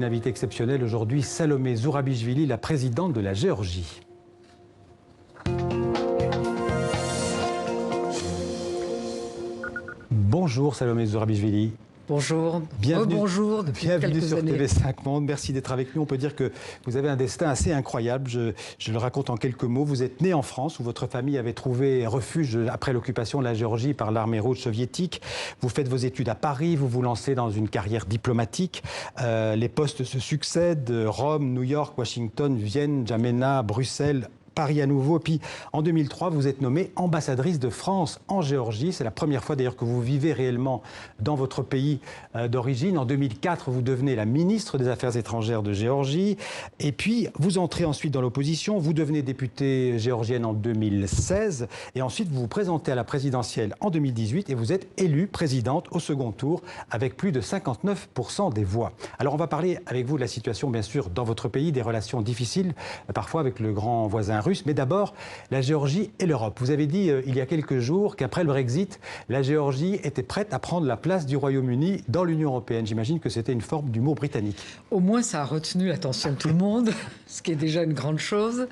Une invitée exceptionnelle aujourd'hui, Salomé Zourabichvili, la présidente de la Géorgie. Bonjour Salomé Zourabichvili. Bonjour, Bienvenue sur années. TV5 Monde, merci d'être avec nous. On peut dire que vous avez un destin assez incroyable, je le raconte en quelques mots. Vous êtes né en France où votre famille avait trouvé refuge après l'occupation de la Géorgie par l'armée rouge soviétique. Vous faites vos études à Paris, vous vous lancez dans une carrière diplomatique. Les postes se succèdent, Rome, New York, Washington, Vienne, N'Djamena, Bruxelles, Paris à nouveau. Et puis en 2003, vous êtes nommée ambassadrice de France en Géorgie. C'est la première fois d'ailleurs que vous vivez réellement dans votre pays d'origine. En 2004, vous devenez la ministre des Affaires étrangères de Géorgie. Et puis vous entrez ensuite dans l'opposition. Vous devenez députée géorgienne en 2016. Et ensuite, vous vous présentez à la présidentielle en 2018 et vous êtes élue présidente au second tour avec plus de 59% des voix. Alors on va parler avec vous de la situation, bien sûr, dans votre pays, des relations difficiles, parfois avec le grand voisin russe. Mais d'abord, la Géorgie et l'Europe. Vous avez dit il y a quelques jours qu'après le Brexit, la Géorgie était prête à prendre la place du Royaume-Uni dans l'Union européenne. J'imagine que c'était une forme d'humour britannique. Au moins, ça a retenu l'attention de tout le monde, ce qui est déjà une grande chose.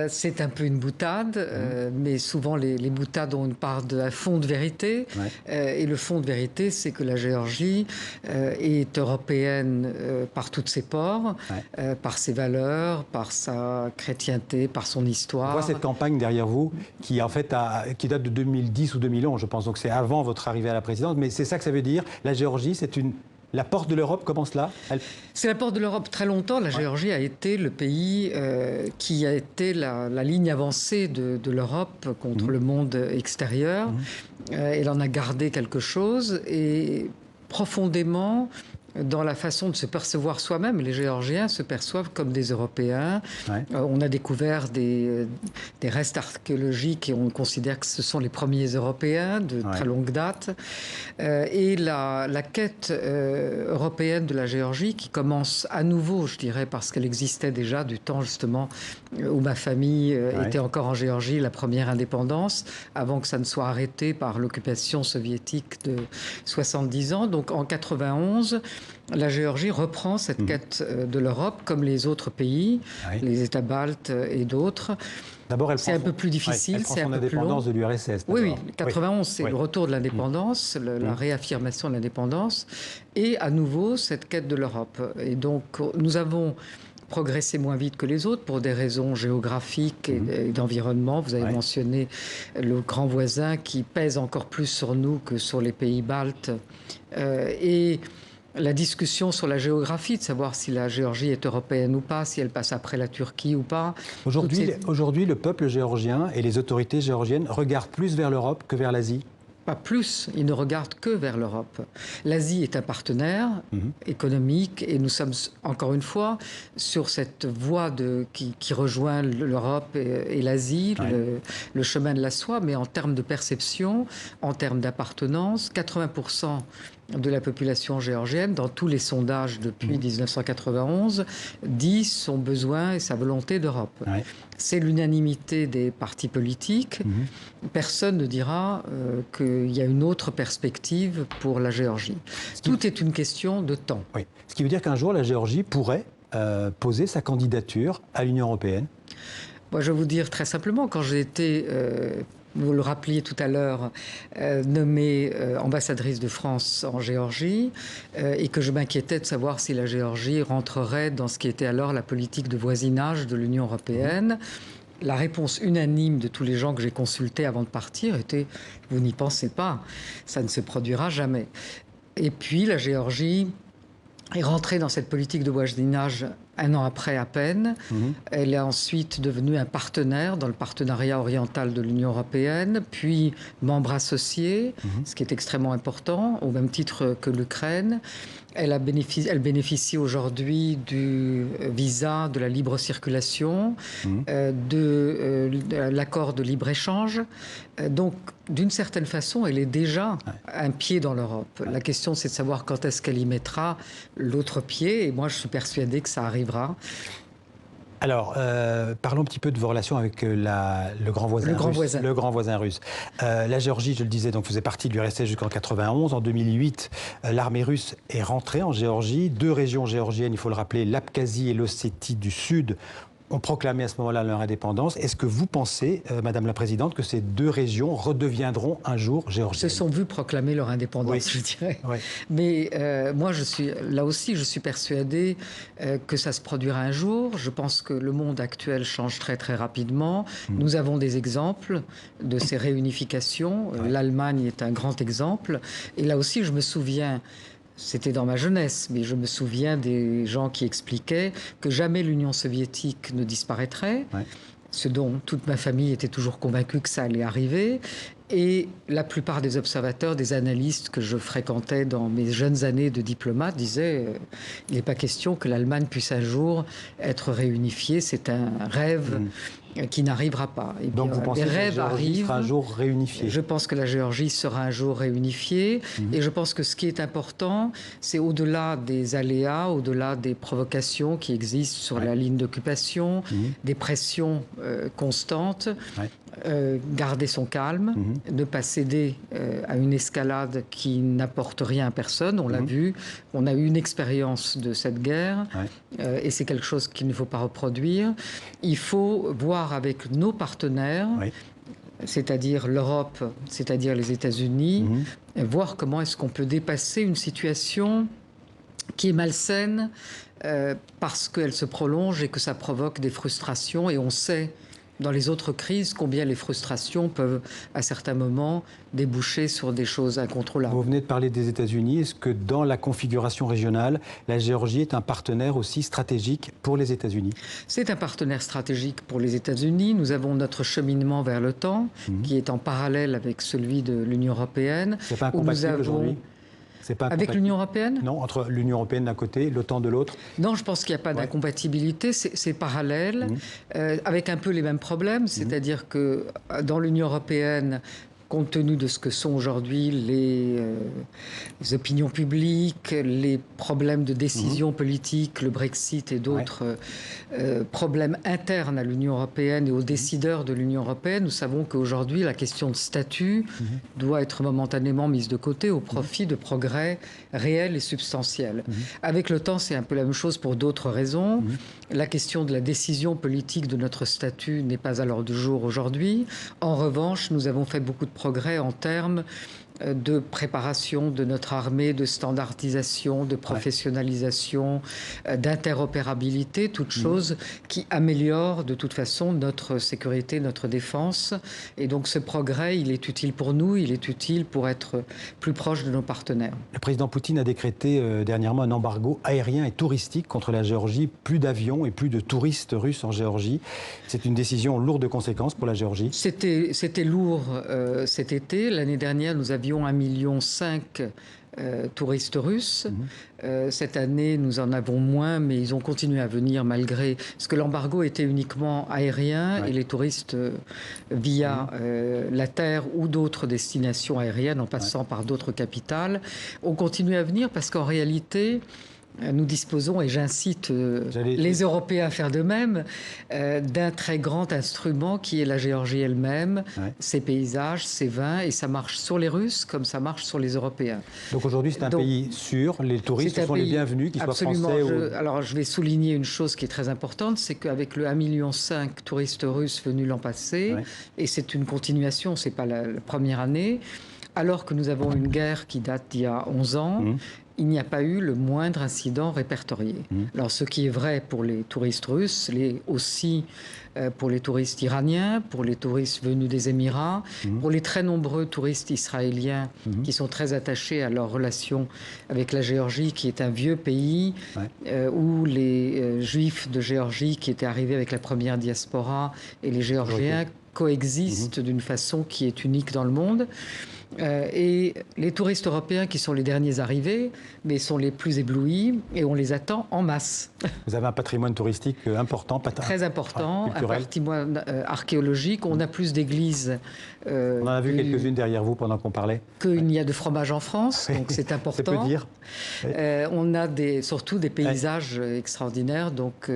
C'est un peu une boutade, mais souvent les boutades ont une part d'un fond de vérité. Ouais. Et le fond de vérité, c'est que la Géorgie est européenne par toutes ses pores, ouais. Par ses valeurs, par sa chrétienté, par son histoire. On voit cette campagne derrière vous qui en fait qui date de 2010 ou 2011, je pense. Donc c'est avant votre arrivée à la présidence. Mais c'est ça que ça veut dire. La Géorgie, c'est la porte de l'Europe. Comment cela? C'est la porte de l'Europe. Très longtemps, la Géorgie a été le pays qui a été la ligne avancée de l'Europe contre le monde extérieur. Elle en a gardé quelque chose et profondément, dans la façon de se percevoir soi-même, les Géorgiens se perçoivent comme des Européens. Ouais. On a découvert des restes archéologiques et on considère que ce sont les premiers Européens de très longue date. Et la quête européenne de la Géorgie, qui commence à nouveau, je dirais, parce qu'elle existait déjà du temps justement où ma famille était encore en Géorgie, la première indépendance, avant que ça ne soit arrêté par l'occupation soviétique de 70 ans. Donc en 91, la Géorgie reprend cette quête de l'Europe, comme les autres pays, les États baltes et d'autres. D'abord, c'est un peu plus difficile, c'est un peu plus long. L'indépendance de l'URSS. Oui, 91, c'est le retour de l'indépendance, la réaffirmation de l'indépendance, et à nouveau cette quête de l'Europe. Et donc, nous avons progressé moins vite que les autres pour des raisons géographiques et d'environnement. Vous avez mentionné le grand voisin qui pèse encore plus sur nous que sur les pays baltes. Et la discussion sur la géographie, de savoir si la Géorgie est européenne ou pas, si elle passe après la Turquie ou pas. Aujourd'hui, le peuple géorgien et les autorités géorgiennes regardent plus vers l'Europe que vers l'Asie? Pas plus, ils ne regardent que vers l'Europe. L'Asie est un partenaire économique et nous sommes, encore une fois, sur cette voie qui rejoint l'Europe et l'Asie, le chemin de la soie, mais en termes de perception, en termes d'appartenance, 80% de la population géorgienne, dans tous les sondages depuis 1991, dit son besoin et sa volonté d'Europe. C'est l'unanimité des partis politiques. Personne ne dira qu'il y a une autre perspective pour la Géorgie. Tout est une question de temps. Oui. Ce qui veut dire qu'un jour, la Géorgie pourrait poser sa candidature à l'Union européenne? Moi, je vais vous dire très simplement, quand j'ai été... vous le rappeliez tout à l'heure, nommée ambassadrice de France en Géorgie, et que je m'inquiétais de savoir si la Géorgie rentrerait dans ce qui était alors la politique de voisinage de l'Union européenne. La réponse unanime de tous les gens que j'ai consultés avant de partir était « vous n'y pensez pas, ça ne se produira jamais ». Et puis la Géorgie est rentrée dans cette politique de voisinage un an après à peine. Elle est ensuite devenue un partenaire dans le partenariat oriental de l'Union européenne, puis membre associé, ce qui est extrêmement important, au même titre que l'Ukraine. Elle bénéficie aujourd'hui du visa de la libre circulation, de l'accord de libre-échange. Donc, d'une certaine façon, elle est déjà un pied dans l'Europe. La question, c'est de savoir quand est-ce qu'elle y mettra l'autre pied. Et moi, je suis persuadée que ça arrivera. Alors, parlons un petit peu de vos relations avec le grand voisin russe. Le grand voisin russe. La Géorgie, je le disais, donc faisait partie de l'URSS jusqu'en 91. En 2008, l'armée russe est rentrée en Géorgie. 2 régions géorgiennes, il faut le rappeler, l'Abkhazie et l'Ossétie du Sud, ont proclamé à ce moment-là leur indépendance. Est-ce que vous pensez, Madame la Présidente, que ces 2 régions redeviendront un jour géorgiennes? Se sont vues proclamer leur indépendance, oui, je dirais. Oui. Mais moi, là aussi, je suis persuadée que ça se produira un jour. Je pense que le monde actuel change très, très rapidement. Nous avons des exemples de ces réunifications. L'Allemagne est un grand exemple. Et là aussi, je me souviens... C'était dans ma jeunesse, mais je me souviens des gens qui expliquaient que jamais l'Union soviétique ne disparaîtrait, ce dont toute ma famille était toujours convaincue que ça allait arriver. Et la plupart des observateurs, des analystes que je fréquentais dans mes jeunes années de diplomate disaient il n'est pas question que l'Allemagne puisse un jour être réunifiée, c'est un rêve qui n'arrivera pas. Et donc vous pensez que la Géorgie sera un jour réunifiée? Je pense que la Géorgie sera un jour réunifiée. Et je pense que ce qui est important, c'est au-delà des aléas, au-delà des provocations qui existent sur la ligne d'occupation, des pressions constantes, garder son calme, ne pas céder à une escalade qui n'apporte rien à personne. On l'a vu, on a eu une expérience de cette guerre et c'est quelque chose qu'il ne faut pas reproduire. Il faut voir avec nos partenaires, c'est-à-dire l'Europe, c'est-à-dire les États-Unis, voir comment est-ce qu'on peut dépasser une situation qui est malsaine parce qu'elle se prolonge et que ça provoque des frustrations. Et on sait dans les autres crises combien les frustrations peuvent à certains moments déboucher sur des choses incontrôlables. Vous venez de parler des États-Unis. Est-ce que dans la configuration régionale, la Géorgie est un partenaire aussi stratégique pour les États-Unis? C'est un partenaire stratégique pour les États-Unis. Nous avons notre cheminement vers l'OTAN qui est en parallèle avec celui de l'Union européenne. C'est pas incompatible aujourd'hui? Avec l'Union européenne? Non, entre l'Union européenne d'un côté, l'OTAN de l'autre? Non, je pense qu'il n'y a pas d'incompatibilité, c'est parallèle, avec un peu les mêmes problèmes, c'est-à-dire que dans l'Union européenne, compte tenu de ce que sont aujourd'hui les opinions publiques, les problèmes de décision politique, le Brexit et d'autres problèmes internes à l'Union européenne et aux décideurs de l'Union européenne, nous savons qu'aujourd'hui, la question de statut doit être momentanément mise de côté au profit de progrès réels et substantiels. Avec le temps, c'est un peu la même chose pour d'autres raisons. La question de la décision politique de notre statut n'est pas à l'ordre du jour aujourd'hui. En revanche, nous avons fait beaucoup de progrès en termes de préparation de notre armée, de standardisation, de professionnalisation, d'interopérabilité, toutes choses qui améliorent de toute façon notre sécurité, notre défense. Et donc ce progrès, il est utile pour nous, il est utile pour être plus proche de nos partenaires. Le président Poutine a décrété dernièrement un embargo aérien et touristique contre la Géorgie. Plus d'avions et plus de touristes russes en Géorgie. C'est une décision lourde de conséquences pour la Géorgie. C'était lourd cet été. L'année dernière, nous avions 1,5 million touristes russes. Cette année, nous en avons moins, mais ils ont continué à venir malgré... Parce que l'embargo était uniquement aérien et les touristes, via la terre ou d'autres destinations aériennes, en passant par d'autres capitales, ont continué à venir parce qu'en réalité... Nous disposons, et j'incite les Européens à faire de même, d'un très grand instrument qui est la Géorgie elle-même, ses paysages, ses vins, et ça marche sur les Russes comme ça marche sur les Européens. Donc aujourd'hui, c'est un pays sûr, les touristes sont les bienvenus, qu'ils soient français ou... Alors je vais souligner une chose qui est très importante, c'est qu'avec le 1,5 million touristes russes venus l'an passé, et c'est une continuation, c'est pas la première année, alors que nous avons une guerre qui date d'il y a 11 ans, il n'y a pas eu le moindre incident répertorié. Alors, ce qui est vrai pour les touristes russes, l'est aussi pour les touristes iraniens, pour les touristes venus des Émirats, pour les très nombreux touristes israéliens qui sont très attachés à leur relation avec la Géorgie, qui est un vieux pays, où les Juifs de Géorgie qui étaient arrivés avec la première diaspora et les Géorgiens coexistent d'une façon qui est unique dans le monde. Et les touristes européens qui sont les derniers arrivés, mais sont les plus éblouis et on les attend en masse. Vous avez un patrimoine touristique important, très important, un culturel. Patrimoine archéologique. On a plus d'églises. On en a vu quelques-unes derrière vous pendant qu'on parlait. Qu'il n'y a de fromage en France, donc c'est important. Ça peut dire. On a surtout des paysages extraordinaires. Donc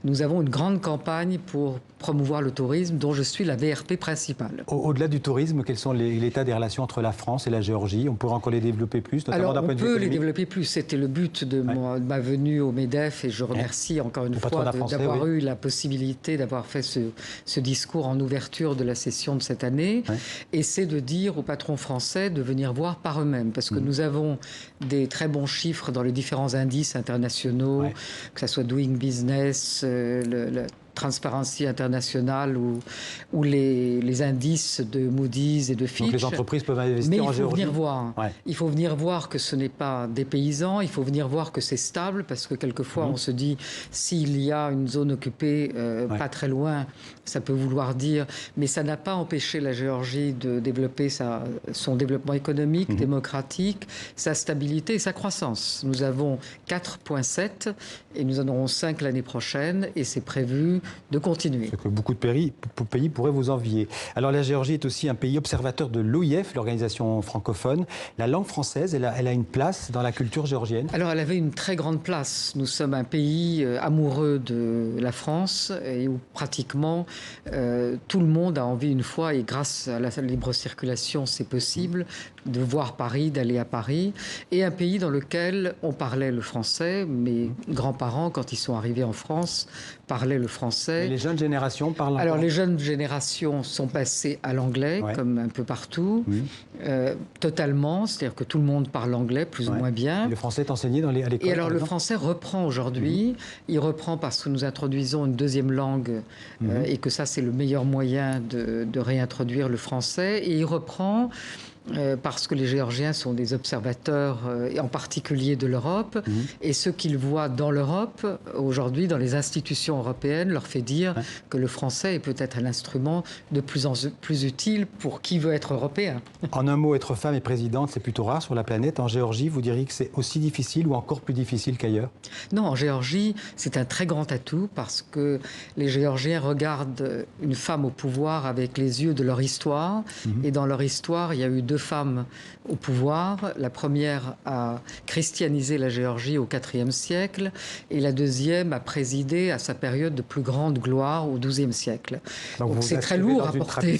nous avons une grande campagne pour promouvoir le tourisme, dont je suis la VRP principale. Au-delà du tourisme, quels sont l'état des relations entre la France et la Géorgie? On pourrait encore les développer plus, notamment d'un point de vue économique. On peut les développer plus. C'était le but de ma venue au MEDEF et je remercie encore une fois d'avoir eu la possibilité d'avoir fait ce discours en ouverture de la session de cette année. Et c'est de dire aux patrons français de venir voir par eux-mêmes. Parce que nous avons des très bons chiffres dans les différents indices internationaux, que ce soit Doing Business, le Transparency International ou les indices de Moody's et de Fitch. Donc les entreprises peuvent investir en Géorgie. Mais il faut venir voir. Il faut venir voir que ce n'est pas des paysans, il faut venir voir que c'est stable, parce que quelquefois on se dit, s'il y a une zone occupée pas très loin, ça peut vouloir dire, mais ça n'a pas empêché la Géorgie de développer son développement économique, démocratique, sa stabilité et sa croissance. Nous avons 4,7 et nous en aurons 5 l'année prochaine et c'est prévu de continuer. Ce que beaucoup de pays pourraient vous envier. Alors la Géorgie est aussi un pays observateur de l'OIF, l'organisation francophone. La langue française, elle a une place dans la culture géorgienne? Alors elle avait une très grande place. Nous sommes un pays amoureux de la France et où pratiquement tout le monde a envie une fois, et grâce à la libre circulation c'est possible, de voir Paris, d'aller à Paris. Et un pays dans lequel on parlait le français. Mes grands-parents, quand ils sont arrivés en France, parlaient le français. Et les jeunes générations parlent encore? Alors les jeunes générations sont passées à l'anglais, comme un peu partout, totalement, c'est-à-dire que tout le monde parle anglais, plus ou moins bien. Et le français est enseigné à l'école? Et alors le français reprend aujourd'hui, il reprend parce que nous introduisons une deuxième langue, et que ça c'est le meilleur moyen de réintroduire le français, et il reprend parce que les Géorgiens sont des observateurs, et en particulier de l'Europe, et ce qu'ils voient dans l'Europe, aujourd'hui, dans les institutions européennes, leur fait dire que le français est peut-être un instrument de plus en plus utile pour qui veut être européen. En un mot, être femme et présidente, c'est plutôt rare sur la planète. En Géorgie, vous diriez que c'est aussi difficile ou encore plus difficile qu'ailleurs? Non, en Géorgie, c'est un très grand atout parce que les Géorgiens regardent une femme au pouvoir avec les yeux de leur histoire, et dans leur histoire, il y a eu 2 femmes au pouvoir. La première a christianisé la Géorgie au IVe siècle et la deuxième a présidé à sa période de plus grande gloire au XIIe siècle. Donc c'est très lourd à porter.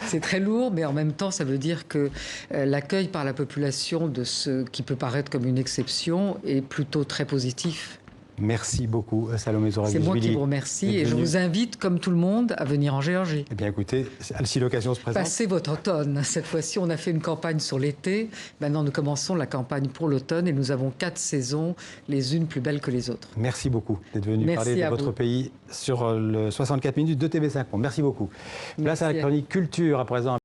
C'est très lourd, mais en même temps, ça veut dire que l'accueil par la population de ce qui peut paraître comme une exception est plutôt très positif. Merci beaucoup, Salomé Zouraghishvili. C'est moi qui vous remercie et je vous invite, comme tout le monde, à venir en Géorgie. Eh bien, écoutez, si l'occasion se présente... Passez votre automne. Cette fois-ci, on a fait une campagne sur l'été. Maintenant, nous commençons la campagne pour l'automne et nous avons 4 saisons, les unes plus belles que les autres. Merci beaucoup d'être venu parler de votre pays sur le 64 minutes de TV5 Monde. Merci beaucoup. Place à la chronique culture à présent.